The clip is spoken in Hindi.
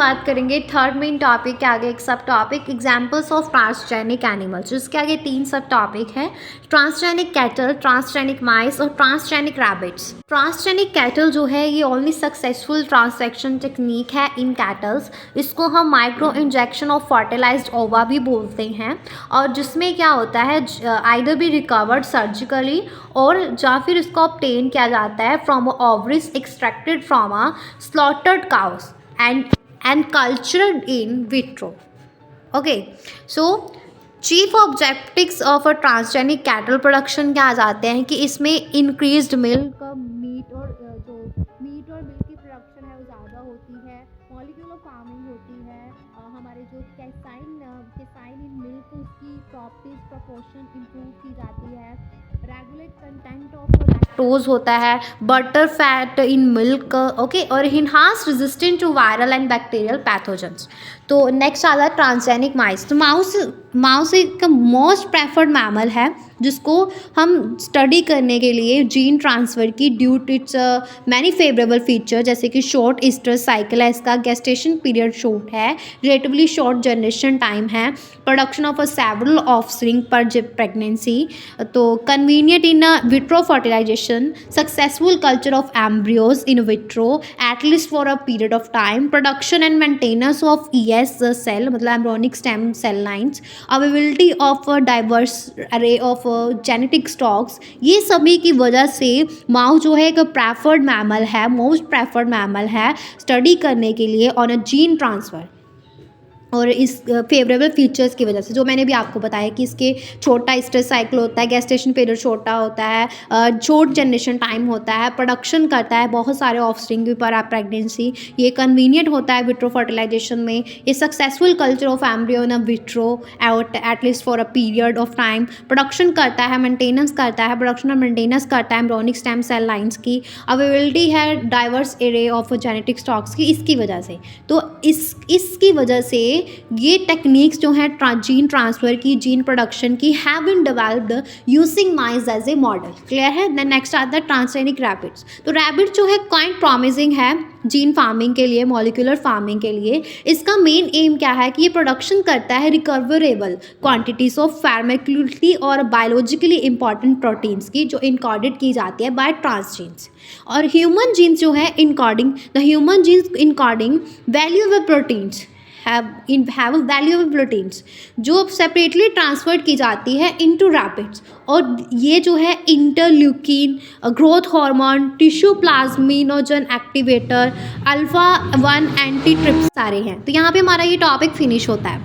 बात करेंगे थर्ड मेन टॉपिक के आगे एक सब topic examples of transgenic animals, जिसके आगे 3 सब टॉपिक है। ट्रांसजेनिक कैटल, ट्रांसजेनिक माइस और ट्रांसजेनिक रैबिट्स। ट्रांसजेनिक कैटल जो है ये ओनली सक्सेसफुल ट्रांससेक्शन टेक्निक है इन कैटल्स। इसको हम माइक्रो इंजेक्शन ऑफ फर्टिलाइज्ड ओवा भी बोलते हैं, और जिसमें क्या होता है आइदर बी रिकवर्ड सर्जिकली और या फिर इसको ऑब्टेन किया जाता है from ovaries extracted from a slaughtered cows and cultured in vitro. Okay, so chief objectives of a transgenic cattle production क्या आ जाते हैं कि इसमें इंक्रीज्ड मिल्क मीट और मिल्क की प्रोडक्शन है वो ज़्यादा होती है, मॉलिक्यूलर फार्मिंग होती है, हमारे जो कैसाइन इन मिल्क उसकी प्रॉपर्टीज प्रोपोर्शन इंप्रूव की जाती है, रेगुलेट कंटेंट ऑफ लैक्टोज होता है, butter fat in milk, okay, और enhance resistant to viral and bacterial pathogens. तो नेक्स्ट आता है ट्रांसजेनिक माउस। तो माउस एक मोस्ट प्रेफर्ड मैमल है जिसको हम स्टडी करने के लिए जीन ट्रांसफ़र की due to its many favourable feature, जैसे कि शॉर्ट ईस्टर साइकिल है इसका, गेस्टेशन पीरियड शॉर्ट है, रिलेटिवली शॉर्ट जनरेशन टाइम है, production of a several offspring per pregnancy, तो convenient in vitro fertilisation, successful culture of embryos in vitro at least for a period of time, production and maintenance of ES cell मतलब embryonic stem cell lines, availability of diverse array of genetic stocks. ये सभी की वजह से माउ जो है एक प्रेफर्ड मैमल है, मोस्ट प्रेफर्ड मैमल है स्टडी करने के लिए ऑन अ जीन ट्रांसफ़र। और इस फेवरेबल फीचर्स की वजह से जो मैंने भी आपको बताया कि इसके छोटा ईस्टर साइकिल होता है, गेस्टेशन पीरियड छोटा होता है, शॉर्ट जनरेशन टाइम होता है, प्रोडक्शन करता है बहुत सारे ऑफस्प्रिंग पर प्रेगनेंसी, ये कन्वीनियंट होता है विट्रो फर्टिलाइजेशन में, ये successful culture of embryo in vitro at least for a period of time, production करता है, मेंटेनेंस करता है, प्रोडक्शन और मेंटेनेंस करता है एम्ब्रियोनिक स्टेम सेल लाइन्स की, अवेलेबिलिटी है diverse array of genetic stocks की, इसकी वजह से। तो इसकी वजह से ये टेक्निक्स जो हैं जीन ट्रांसफ़र की, जीन प्रोडक्शन की, have been developed using mice as a model. Clear है। देन नेक्स्ट आता है ट्रांसजेनिक रैबिट्स। तो रैबिट जो है क्वाइट प्रॉमिसिंग है जीन फार्मिंग के लिए, मॉलिक्यूलर फार्मिंग के लिए। इसका मेन एम क्या है कि ये प्रोडक्शन करता है रिकवरेबल क्वांटिटीज ऑफ फार्माक्यूटिकली और बायोलॉजिकली इंपॉर्टेंट प्रोटीन्स की, जो इनकोडेड की जाती है बाय ट्रांसजीन्स। और ह्यूमन जीन्स जो है encoding the human genes encoding valuable proteins have valuable proteins जो सेपरेटली ट्रांसफर्ड की जाती है इनटू रैबिट्स, और ये जो है interleukin, growth hormone, tissue plasminogen activator, alpha 1 antitrypsin सारे हैं। तो यहाँ पे हमारा ये टॉपिक फिनिश होता है।